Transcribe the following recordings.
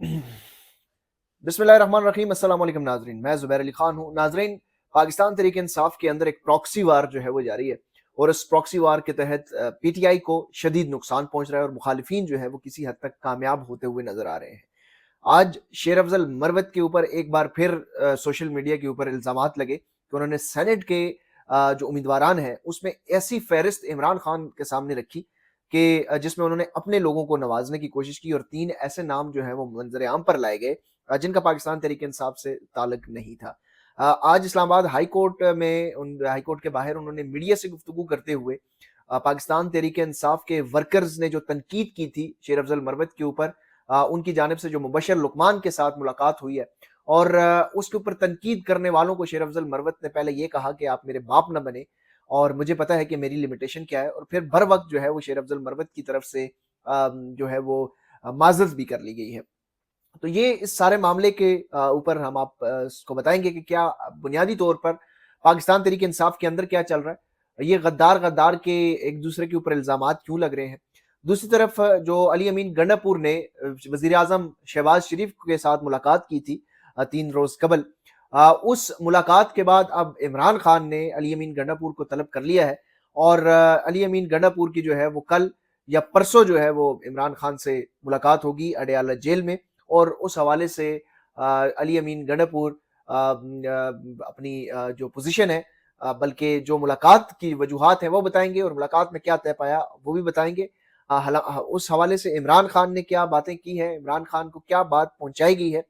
बिस्मिल्लाहिर्रहमानिर्रहीम। अस्सलाम वालेकुम नाजरीन, मैं ज़ुबैर अली खान हूँ। नाजरीन, पाकिस्तान तहरीक इंसाफ के अंदर एक प्रॉक्सी वार जो है वो जारी है और इस प्रॉक्सी वार के तहत पीटीआई को शदीद नुकसान पहुंच रहा है और मुखालिफिन जो है वो किसी हद तक कामयाब होते हुए नजर आ रहे हैं। आज शेर अफजल मरवत के ऊपर एक बार फिर सोशल मीडिया के ऊपर इल्जामात लगे कि उन्होंने सेनेट के जो उम्मीदवारान हैं उसमें ऐसी फहरिस्त इमरान खान के सामने रखी कि जिसमें उन्होंने अपने लोगों को नवाजने की कोशिश की और 3 ऐसे नाम जो है वो मंजर आम पर लाए गए जिनका पाकिस्तान तहरीक इंसाफ से ताल्लुक नहीं था। आज इस्लामाबाद हाई कोर्ट में हाई कोर्ट के बाहर उन्होंने मीडिया से गुफ्तगू करते हुए पाकिस्तान तहरीक इंसाफ के वर्कर्स ने जो तनकीद की थी शेर अफजल मरवत के ऊपर, उनकी जानिब से जो मुबशर लुकमान के साथ मुलाकात हुई है और उसके ऊपर तनकीद करने वालों को शेर अफजल मरवत ने पहले ये कहा कि आप मेरे बाप न बने और मुझे पता है कि मेरी लिमिटेशन क्या है, और फिर बर वक्त जो है वो शेर अफजल मरवत की तरफ से जो है वो माजरत भी कर ली गई है। तो ये इस सारे मामले के ऊपर हम आप को बताएंगे कि क्या बुनियादी तौर पर पाकिस्तान तहरीक इंसाफ के अंदर क्या चल रहा है, ये गद्दार गद्दार के एक दूसरे के ऊपर इल्जामात क्यों लग रहे हैं। दूसरी तरफ जो अली अमीन गंडापुर ने वजीर आजम शहबाज शरीफ के साथ मुलाकात की थी 3 रोज कबल, उस मुलाकात के बाद अब इमरान खान ने अली अमीन गंडापुर को तलब कर लिया है और अली अमीन गंडापुर की जो है वो कल या परसों जो है वो इमरान खान से मुलाकात होगी अडयाला जेल में, और उस हवाले से अली अमीन गंडापुर अपनी जो पोजीशन है, बल्कि जो मुलाकात की वजूहात है वो बताएंगे और मुलाकात में क्या तय पाया वो भी बताएंगे। उस हवाले से इमरान खान ने क्या बातें की हैं, इमरान खान को क्या बात पहुंचाई गई है,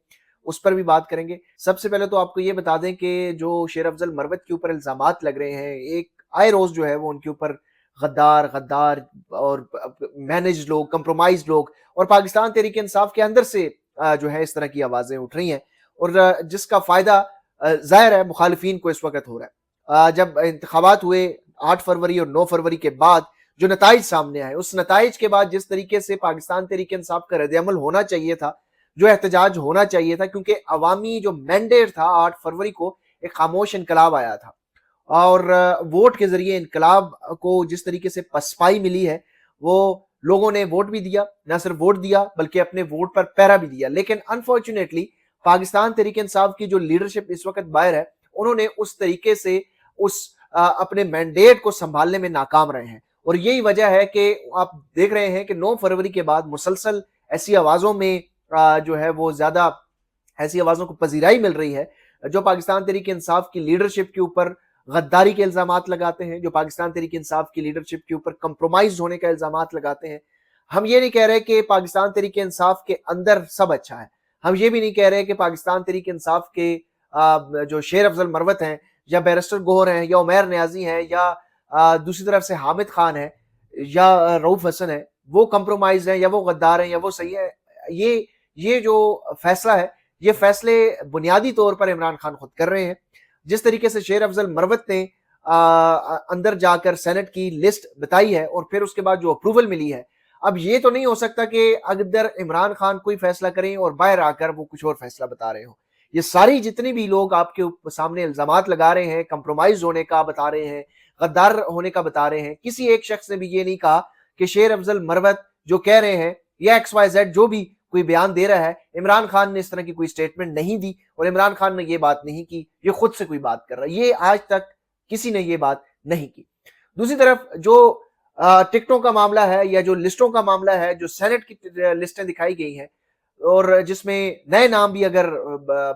उस पर भी बात करेंगे। सबसे पहले तो आपको ये बता दें कि जो शेर अफजल मरवत के ऊपर इल्जामात लग रहे हैं, एक आए रोज जो है वो उनके ऊपर गद्दार गद्दार और मैनेज लोग, कंप्रोमाइज लोग और पाकिस्तान तहरीक इंसाफ के अंदर से जो है इस तरह की आवाजें उठ रही हैं और जिसका फायदा जाहिर है मुखालिफिन को इस वक्त हो रहा है। जब इंतखाबात हुए 8 फरवरी और 9 फरवरी के बाद जो नताइज सामने आए, उस नताइज के बाद जिस तरीके से पाकिस्तान तहरीक इंसाफ का रद्द-ए-अमल होना चाहिए था, जो एहतजाज होना चाहिए था, क्योंकि अवामी जो मैंडेट था 8 फरवरी को एक खामोश इनकलाब आया था और वोट के जरिए इनकलाब को जिस तरीके से पसपाई मिली है, वो लोगों ने वोट भी दिया, ना सिर्फ वोट दिया बल्कि अपने वोट पर पहरा भी दिया। लेकिन अनफॉर्चुनेटली पाकिस्तान तहरीक इंसाफ की जो लीडरशिप इस वक्त बाहर है, उन्होंने उस तरीके से उस अपने मैंडेट को संभालने में नाकाम रहे हैं और यही वजह है कि आप देख रहे हैं कि 9 फरवरी के बाद मुसलसल ऐसी आवाजों में जो है वो ज्यादा ऐसी आवाजों को पजीराई मिल रही है जो पाकिस्तान तहरीक इंसाफ की लीडरशिप के ऊपर गद्दारी के इल्जामात लगाते हैं, जो पाकिस्तान तहरीक इंसाफ की लीडरशिप के ऊपर कंप्रोमाइज होने का इल्जामात लगाते हैं। हम ये नहीं कह रहे कि पाकिस्तान तहरीक इंसाफ के अंदर सब अच्छा है, हम ये भी नहीं कह रहे कि पाकिस्तान तहरीक इंसाफ के जो शेर अफजल मरवत हैं या बैरिस्टर गोहर हैं या उमैर न्याजी हैं या दूसरी तरफ से हामिद खान है या रऊफ हसन है, वो कंप्रोमाइज है या वो गद्दार हैं या वो सही है। ये जो फैसला है, ये फैसले बुनियादी तौर पर इमरान खान खुद कर रहे हैं। जिस तरीके से शेर अफजल मरवत ने अंदर जाकर सेनेट की लिस्ट बताई है और फिर उसके बाद जो अप्रूवल मिली है, अब ये तो नहीं हो सकता कि अगर इमरान खान कोई फैसला करें और बाहर आकर वो कुछ और फैसला बता रहे हो। ये सारी जितनी भी लोग आपके सामने इल्जामात लगा रहे हैं, कंप्रोमाइज होने का बता रहे हैं, गद्दार होने का बता रहे हैं, किसी एक शख्स ने भी ये नहीं कहा कि शेर अफजल मरवत जो कह रहे हैं या XYZ जो भी कोई बयान दे रहा है, इमरान खान ने इस तरह की कोई स्टेटमेंट नहीं दी और इमरान खान ने ये बात नहीं की, ये खुद से कोई बात कर रहा है। ये आज तक किसी ने ये बात नहीं की। दूसरी तरफ जो टिकटों का मामला है या जो लिस्टों का मामला है, जो सेनेट की लिस्टें दिखाई गई हैं और जिसमें नए नाम भी अगर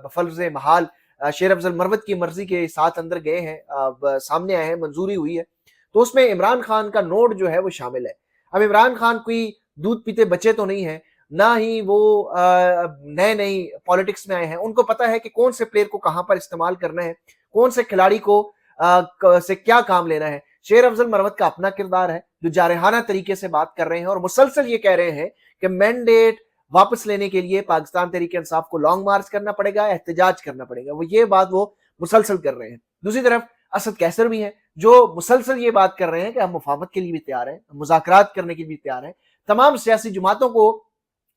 बफर्ज महाल शेर अफजल मरवत की मर्जी के साथ अंदर गए हैं, सामने आए हैं, मंजूरी हुई है, तो उसमें इमरान खान का नोट जो है वो शामिल है। अब इमरान खान कोई दूध पीते बच्चे तो नहीं है, ना ही वो नए नई पॉलिटिक्स में आए हैं। उनको पता है कि कौन से प्लेयर को कहां पर इस्तेमाल करना है, कौन से खिलाड़ी को से क्या काम लेना है। शेर अफजल मरवत का अपना किरदार है जो जारहाना तरीके से बात कर रहे हैं और मुसलसल ये कह रहे हैं कि मैंडेट वापस लेने के लिए पाकिस्तान तहरीक इंसाफ को लॉन्ग मार्च करना पड़ेगा, एहतजाज करना पड़ेगा। ये बात वो मुसलसल कर रहे हैं। दूसरी तरफ असद कैसर भी हैं जो मुसलसल ये बात कर रहे हैं कि हम मुफाहमत के लिए भी तैयार हैं, मुज़ाकरात करने के लिए भी तैयार हैं। तमाम सियासी जमातों को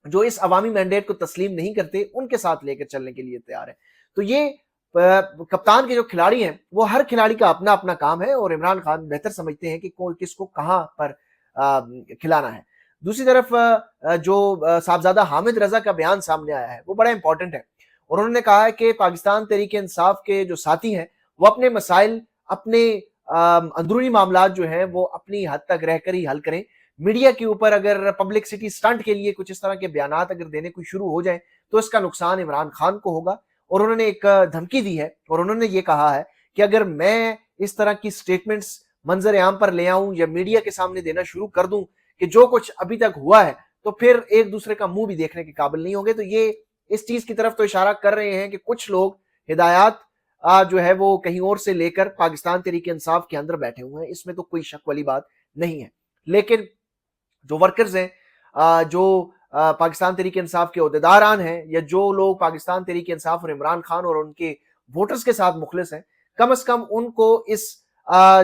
जो इस अवामी मैंडेट को तस्लीम नहीं करते उनके साथ लेकर चलने के लिए तैयार है। तो ये कप्तान के जो खिलाड़ी हैं वो हर खिलाड़ी का अपना अपना काम है और इमरान खान बेहतर समझते हैं कि किसको कहां पर खिलाना है। दूसरी तरफ जो साहबजादा हामिद रजा का बयान सामने आया है वो बड़ा इंपॉर्टेंट है, और उन्होंने कहा है कि पाकिस्तान तहरीक इंसाफ के जो साथी हैं वो अपने मसाइल, अपने अंदरूनी मामलात जो हैं वो अपनी हद तक रहकर ही हल करें। मीडिया के ऊपर अगर पब्लिसिटी स्टंट के लिए कुछ इस तरह के बयानात अगर देने को शुरू हो जाए तो इसका नुकसान इमरान खान को होगा। और उन्होंने एक धमकी दी है, और उन्होंने ये कहा है कि अगर मैं इस तरह की स्टेटमेंट्स मंजर आम पर ले आऊं या मीडिया के सामने देना शुरू कर दूं कि जो कुछ अभी तक हुआ है, तो फिर एक दूसरे का मुंह भी देखने के काबिल नहीं होंगे। तो ये इस चीज की तरफ तो इशारा कर रहे हैं कि कुछ लोग हिदायत जो है वो कहीं और से लेकर पाकिस्तान तहरीक इंसाफ के अंदर बैठे हुए हैं, इसमें तो कोई शक वाली बात नहीं है। लेकिन जो वर्कर्स हैं, जो पाकिस्तान तहरीक इंसाफ के ओहदेदारान हैं, या जो लोग पाकिस्तान तहरीक इंसाफ और इमरान खान और उनके वोटर्स के साथ मुखलिस हैं, कम से कम उनको इस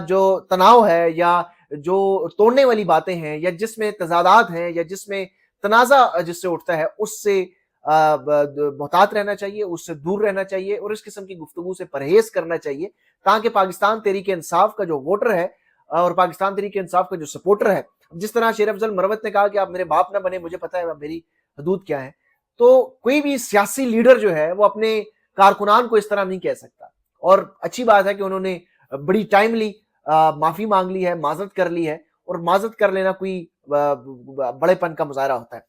जो तनाव है या जो तोड़ने वाली बातें हैं या जिसमें तजादात हैं या जिसमें तनाजा जिससे उठता है उससे मोहतात रहना चाहिए, उससे दूर रहना चाहिए और इस किस्म की गुफ्तगू से परहेज करना चाहिए, ताकि पाकिस्तान तहरीक इंसाफ का जो वोटर है और पाकिस्तान तहरीक इंसाफ का जो सपोर्टर है, जिस तरह शेर अफजल मरवत ने कहा कि आप मेरे बाप ना बने, मुझे पता है मेरी हदूद क्या है, तो कोई भी सियासी लीडर जो है वो अपने कारकुनान को इस तरह नहीं कह सकता। और अच्छी बात है कि उन्होंने बड़ी टाइमली माफी मांग ली है, माजरत कर ली है, और माजरत कर लेना कोई बड़ेपन का मुजाहरा होता है।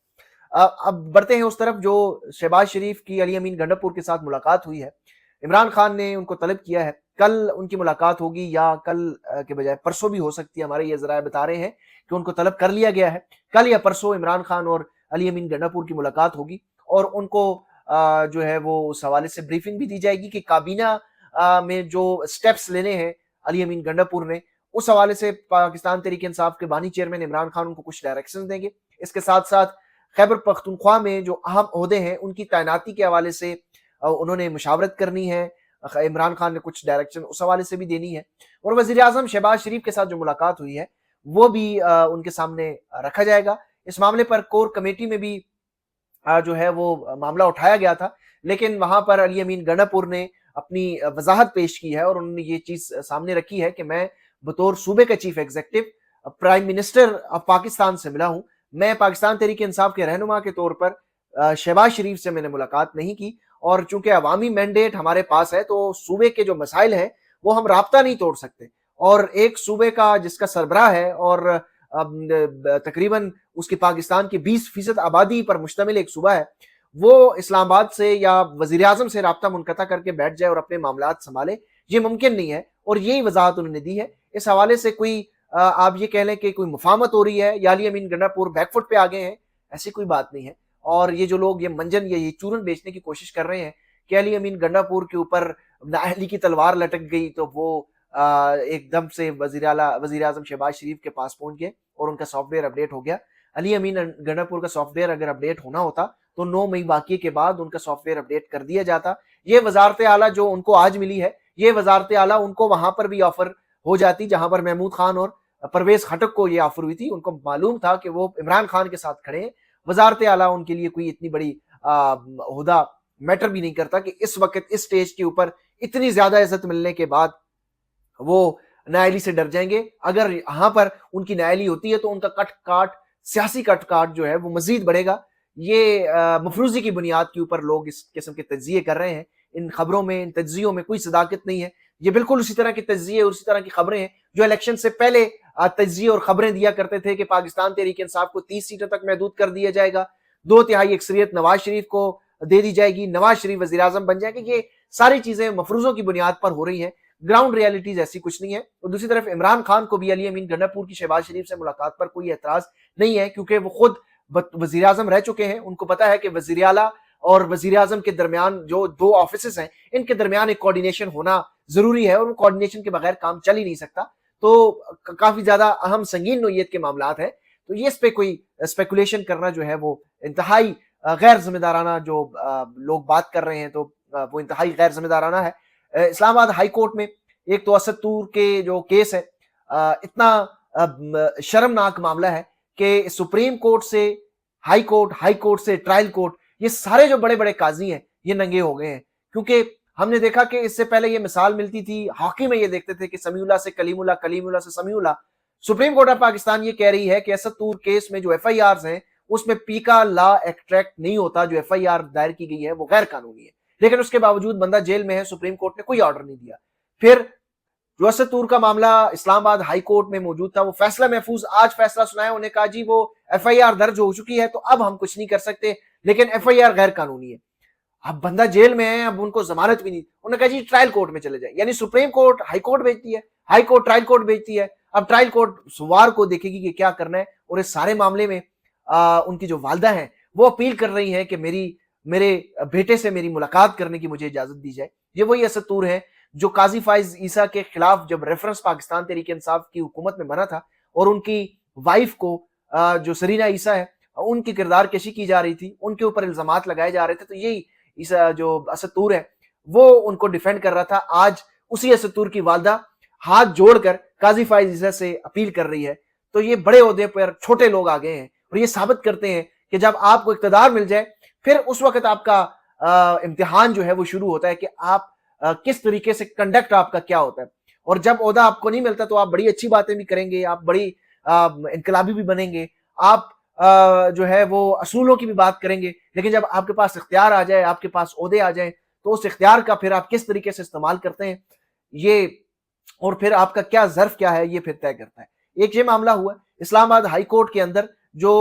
अब बढ़ते हैं उस तरफ जो शहबाज शरीफ की अली अमीन गंडापुर के साथ मुलाकात हुई है। इमरान खान ने उनको तलब किया है, कल उनकी मुलाकात होगी या कल के बजाय परसों भी हो सकती है, हमारे ये जराए बता रहे हैं कि उनको तलब कर लिया गया है। कल या परसों इमरान खान और अली अमीन गंडापुर की मुलाकात होगी और उनको जो है वो उस हवाले से ब्रीफिंग भी दी जाएगी कि काबीना में जो स्टेप्स लेने हैं अली अमीन गंडापुर ने, उस हवाले से पाकिस्तान तहरीक इंसाफ के बानी चेयरमैन इमरान खान उनको कुछ डायरेक्शन देंगे। इसके साथ साथ खैबर पख्तूनख्वा में जो अहम ओहदे हैं उनकी तैनाती के हवाले से उन्होंने मुशावरत करनी है, इमरान खान ने कुछ डायरेक्शन उस हवाले से भी देनी है। और वजीर आजम शहबाज शरीफ के साथ जो मुलाकात हुई है वो भी उनके सामने रखा जाएगा। इस मामले पर कोर कमेटी में भी जो है वो मामला उठाया गया था, लेकिन वहां पर अली अमीन गंडापुर ने अपनी वजाहत पेश की है और उन्होंने ये चीज सामने रखी है कि मैं बतौर सूबे का chief executive prime minister of Pakistan से मिला हूं, मैं पाकिस्तान तहरीक इंसाफ के रहनुमा के तौर पर शहबाज शरीफ से मैंने मुलाकात नहीं की, और चूंकि अवामी मैंडेट हमारे पास है तो सूबे के जो मसाइल हैं वो हम राब्ता नहीं तोड़ सकते। और एक सूबे का जिसका सरबराह है और तकरीबन उसकी पाकिस्तान की 20% आबादी पर मुश्तमिल एक सूबा है, वो इस्लामाबाद से या वजीर आजम से राब्ता मुनक़ता करके बैठ जाए और अपने मामलात संभाले, ये मुमकिन नहीं है। और यही वजाहत उन्होंने दी है। इस हवाले से कोई आप ये कह लें कि कोई मुफाहमत हो रही है या अली अमीन गंडापुर बैकफुट पे आ गए हैं, ऐसी कोई बात नहीं है। और ये जो लोग ये मंजन या ये चूरन बेचने की कोशिश कर रहे हैं कि अली अमीन गंडापुर के ऊपर नाअहली की तलवार लटक गई तो वो एकदम से वजीर आजम शहबाज शरीफ के पास पहुंच गए और उनका सॉफ्टवेयर अपडेट हो गया। अली अमीन गंडापुर का सॉफ्टवेयर अगर अपडेट होना होता तो 9 मई वाक़ये के बाद उनका सॉफ्टवेयर अपडेट कर दिया जाता। ये वजारत आला जो उनको आज मिली है, ये वजारत आला उनको वहां पर भी ऑफर हो जाती जहां पर महमूद खान और परवेज खटक को ये ऑफर हुई थी। उनको मालूम था कि वो इमरान खान के साथ खड़े हैं। वजारत आला उनके लिए कोई इतनी बड़ी ओहदा मैटर भी नहीं करता कि इस वक्त इस स्टेज के ऊपर इतनी ज्यादा इज्जत मिलने के बाद वो नाअहली से डर जाएंगे। अगर यहाँ पर उनकी नाअहली होती है तो उनका कट काट, सियासी कट काट जो है वो मजीद बढ़ेगा। ये मफरूजी की बुनियाद के ऊपर लोग इस किस्म के तज्जिए कर रहे हैं। इन खबरों में, इन तज्जियों में कोई सदाकत नहीं है। ये बिल्कुल उसी तरह के तज्जिए और उसी तरह की खबरें हैं जो इलेक्शन से पहले तज्जिए और खबरें दिया करते थे कि पाकिस्तान तहरीक इंसाफ को 30 सीटों तक महदूद कर दिया जाएगा, 2/3 अक्सरियत नवाज शरीफ को दे दी जाएगी, नवाज शरीफ वजीर आजम बन जाएंगे। ये सारी चीजें मफरूजों की बुनियाद पर हो रही हैं, ग्राउंड रियलिटीज ऐसी कुछ नहीं है। और दूसरी तरफ इमरान खान को भी अली अमीन गंडापुर की शहबाज शरीफ से मुलाकात पर कोई एतराज नहीं है, क्योंकि वो खुद वजीर आजम रह चुके हैं। उनको पता है कि वजीर आला और वजीर आजम के दरमियान जो 2 ऑफिस हैं, इनके दरमियान एक कोऑर्डिनेशन होना जरूरी है और वो कोऑर्डिनेशन के बगैर काम चल ही नहीं सकता। तो काफी ज्यादा अहम संगीन नोयत के मामलात है, तो ये इस पे कोई स्पेकुलेशन करना जो है वो इंतहाई गैर जिम्मेदाराना, जो लोग बात कर रहे हैं तो वो इंतहाई गैर जिम्मेदाराना है। इस्लामाबाद हाई कोर्ट में एक तो असद तूर के जो केस है, इतना शर्मनाक मामला है कि सुप्रीम कोर्ट से हाई कोर्ट से ट्रायल कोर्ट, ये सारे जो बड़े बड़े काजी हैं ये नंगे हो गए हैं। क्योंकि हमने देखा कि इससे पहले ये मिसाल मिलती थी हॉकी में, ये देखते थे कि समीउल्लाह से कलीमुल्लाह, कलीमुल्लाह से Samiullah, supreme court of Pakistan ये कह रही है कि असद तूर केस में जो FIRs हैं उसमें पीका लॉ एक्ट्रैक्ट नहीं होता, जो FIR दायर की गई है वो गैर कानूनी है, लेकिन उसके बावजूद बंदा जेल में है, सुप्रीम कोर्ट ने कोई ऑर्डर नहीं दिया। फिर जो असद तूर का मामला इस्लामाबाद हाई कोर्ट में मौजूद था, वो फैसला महफूज आज फैसला सुनाया, उन्होंने कहा जी वो FIR दर्ज हो चुकी है तो अब हम कुछ नहीं कर सकते, लेकिन FIR गैर कानूनी है। अब बंदा जेल में है, अब उनको जमानत भी नहीं, उन्होंने कहा जी ट्रायल कोर्ट में चले जाए, यानी सुप्रीम कोर्ट हाई कोर्ट भेजती है, हाई कोर्ट ट्रायल कोर्ट भेजती है। अब ट्रायल कोर्ट सोमवार को देखेगी कि क्या करना है, और इस सारे मामले में उनकी जो वालदा है वो अपील कर रही है कि मेरे बेटे से मेरी मुलाकात करने की मुझे इजाजत दी जाए। ये वही असद तूर है जो काजी फाइज ईसा के खिलाफ जब रेफरेंस पाकिस्तान तहरीक इंसाफ की हुकूमत में बना था और उनकी वाइफ को जो सरीना ईसा है उनकी किरदार कशी की जा रही थी, उनके ऊपर इल्जामात लगाए जा रहे थे, तो यही ईसा जो असद तूर है वो उनको डिफेंड कर रहा था। आज उसी असद तूर की वालदा हाथ जोड़कर काजी फाइज ईसा से अपील कर रही है। तो ये बड़े ओहदे पर छोटे लोग आ गए हैं और ये साबित करते हैं कि जब आपको इख्तिदार मिल जाए फिर उस वक्त आपका इम्तिहान जो है वो शुरू होता है कि आप किस तरीके से कंडक्ट आपका क्या होता है। और जब ओहदा आपको नहीं मिलता तो आप बड़ी अच्छी बातें भी करेंगे, आप बड़ी इनकलाबी भी बनेंगे, आप जो है वो असूलों की भी बात करेंगे, लेकिन जब आपके पास इख्तियार आ जाए, आपके पास ओहदे आ जाए, तो उस इख्तियार का फिर आप किस तरीके से इस्तेमाल करते हैं ये, और फिर आपका क्या ज़र्फ क्या है ये फिर तय करता है। एक ये मामला हुआ इस्लामाबाद हाई कोर्ट के अंदर जो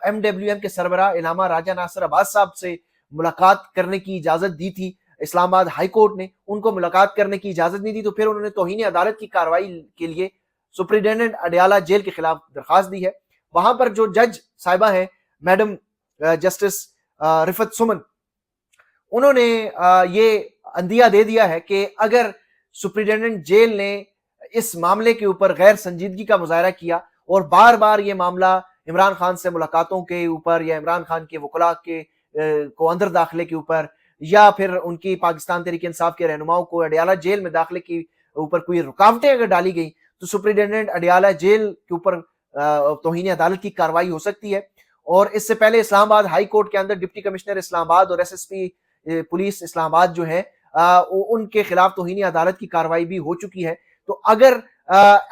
MWM के सरबराह इलामा राजा नासिर अब्बास साहब से मुलाकात करने की इजाजत दी थी इस्लामाबाद हाई कोर्ट ने, उनको मुलाकात करने की इजाजत नहीं दी, तो फिर उन्होंने तौहीन अदालत की कार्रवाई के लिए सुप्रिटेंडेंट अडियाला जेल के खिलाफ दरखास्त दी है। वहां पर जो जज साहिबा हैं मैडम जस्टिस रिफत सुमन, उन्होंने ये अंदिया दे दिया है कि अगर सुप्रिटेंडेंट जेल ने इस मामले के ऊपर गैर संजीदगी का मुजाहरा किया और बार बार ये मामला इमरान खान से मुलाकातों के ऊपर या इमरान खान के वकला के को अंदर दाखिले के ऊपर या फिर उनकी पाकिस्तान तहरीक इंसाफ के रहनुमाओं को अडियाला जेल में दाखिले के ऊपर कोई रुकावटें अगर डाली गई तो सुप्रिटेंडेंट अडियाला जेल के ऊपर तौहीन अदालत की कार्रवाई हो सकती है। और इससे पहले इस्लामाबाद हाई कोर्ट के अंदर डिप्टी कमिश्नर इस्लामाबाद और SSP पुलिस इस्लामाबाद जो है उनके खिलाफ तौहीन अदालत की कार्रवाई भी हो चुकी है। तो अगर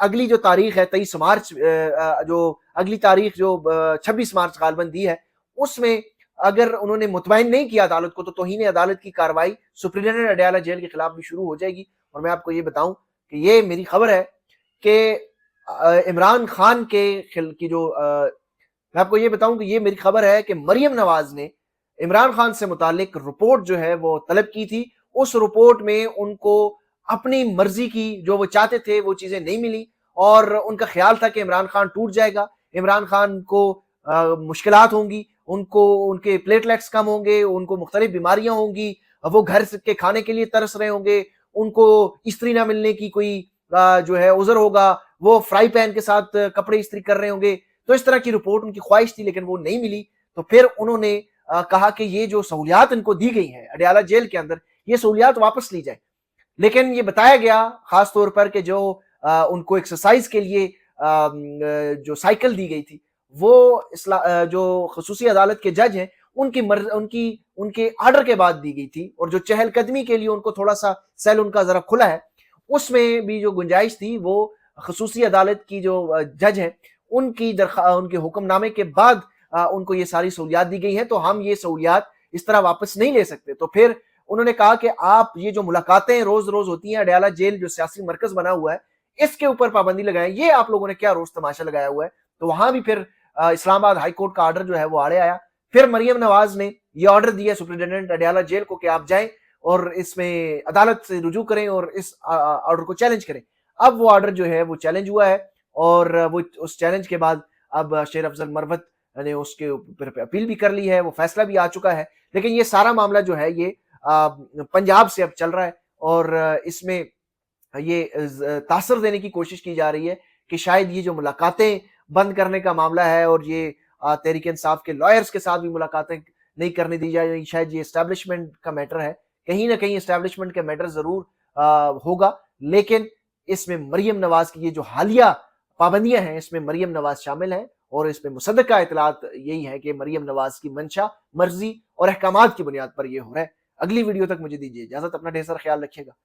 अगली जो तारीख है 23 मार्च, जो अगली तारीख जो 26 मार्च गालबन दी है, उसमें अगर उन्होंने मुतमईन नहीं किया अदालत को तो तौहीन अदालत की कार्रवाई सुप्रिटेंडेंट अडियाला जेल के खिलाफ भी शुरू हो जाएगी। और मैं आपको ये बताऊं कि ये मेरी खबर है कि इमरान खान की जो मैं आपको ये बताऊं कि ये मेरी खबर है कि मरियम नवाज ने इमरान खान से मुतालिक रिपोर्ट जो है वो तलब की थी। उस रिपोर्ट में उनको अपनी मर्जी की जो वो चाहते थे वो चीजें नहीं मिली और उनका ख्याल था कि इमरान खान टूट जाएगा, इमरान खान को मुश्किलात होंगी, उनको उनके प्लेटलेट्स कम होंगे, उनको मुख्तलिफ बीमारियां होंगी, वो घर के खाने के लिए तरस रहे होंगे, उनको इस्त्री ना मिलने की कोई जो है उज़र होगा, वो फ्राई पैन के साथ कपड़े इस्त्री कर रहे होंगे। तो इस तरह की रिपोर्ट उनकी ख्वाहिश थी लेकिन वो नहीं मिली। तो फिर उन्होंने कहा कि ये जो सहूलियात इनको दी गई हैं अडियाला जेल के अंदर, ये सहूलियात वापस ली जाए। लेकिन ये बताया गया खास तौर पर कि जो उनको एक्सरसाइज के लिए जो साइकिल दी गई थी वो जो खसूसी अदालत के जज हैं उनके आर्डर के बाद दी गई थी, और जो चहलकदमी के लिए उनको थोड़ा सा सेल उनका जरा खुला है, उसमें भी जो गुंजाइश थी वो खसूसी अदालत की जो जज हैं उनके हुक्मनामे के बाद उनको ये सारी सहूलियात दी गई है। तो हम ये सहूलियात इस तरह वापस नहीं ले सकते। तो फिर उन्होंने कहा कि आप ये जो मुलाकातें रोज रोज होती हैं अडियाला जेल जो सियासी मरकज बना हुआ है इसके ऊपर पाबंदी लगाएं, ये आप लोगों ने क्या रोज तमाशा लगाया हुआ है। तो वहां भी फिर इस्लामाबाद हाई कोर्ट का ऑर्डर जो है वो आड़े आया। फिर मरियम नवाज ने ये ऑर्डर दिया सुप्रिटेंडेंट अडियाला जेल को कि आप जाएं और इसमें अदालत से रुजू करें और इस ऑर्डर को चैलेंज करें। अब वो ऑर्डर जो है वो चैलेंज हुआ है और वो उस चैलेंज के बाद अब शेर अफजल मरवत ने उसके ऊपर अपील भी कर ली है, वो फैसला भी आ चुका है। लेकिन ये सारा मामला जो है ये पंजाब से अब चल रहा है और इसमें ये तासर देने की कोशिश की जा रही है कि शायद ये जो मुलाकातें बंद करने का मामला है और ये तहरीक इंसाफ के लॉयर्स के साथ भी मुलाकातें नहीं करने दी जाए, शायद ये एस्टैब्लिशमेंट का मैटर है। कहीं ना कहीं एस्टैब्लिशमेंट का मैटर जरूर होगा, लेकिन इसमें मरियम नवाज की ये जो हालिया पाबंदियां हैं इसमें मरियम नवाज शामिल है और इसमें मुसद्दका इतलात यही है कि मरियम नवाज की मंशा, मर्जी और अहकामात की बुनियाद पर यह हो रहा है। अगली वीडियो तक मुझे दीजिए इजाजत, अपना ढेर सारा ख्याल रखिएगा।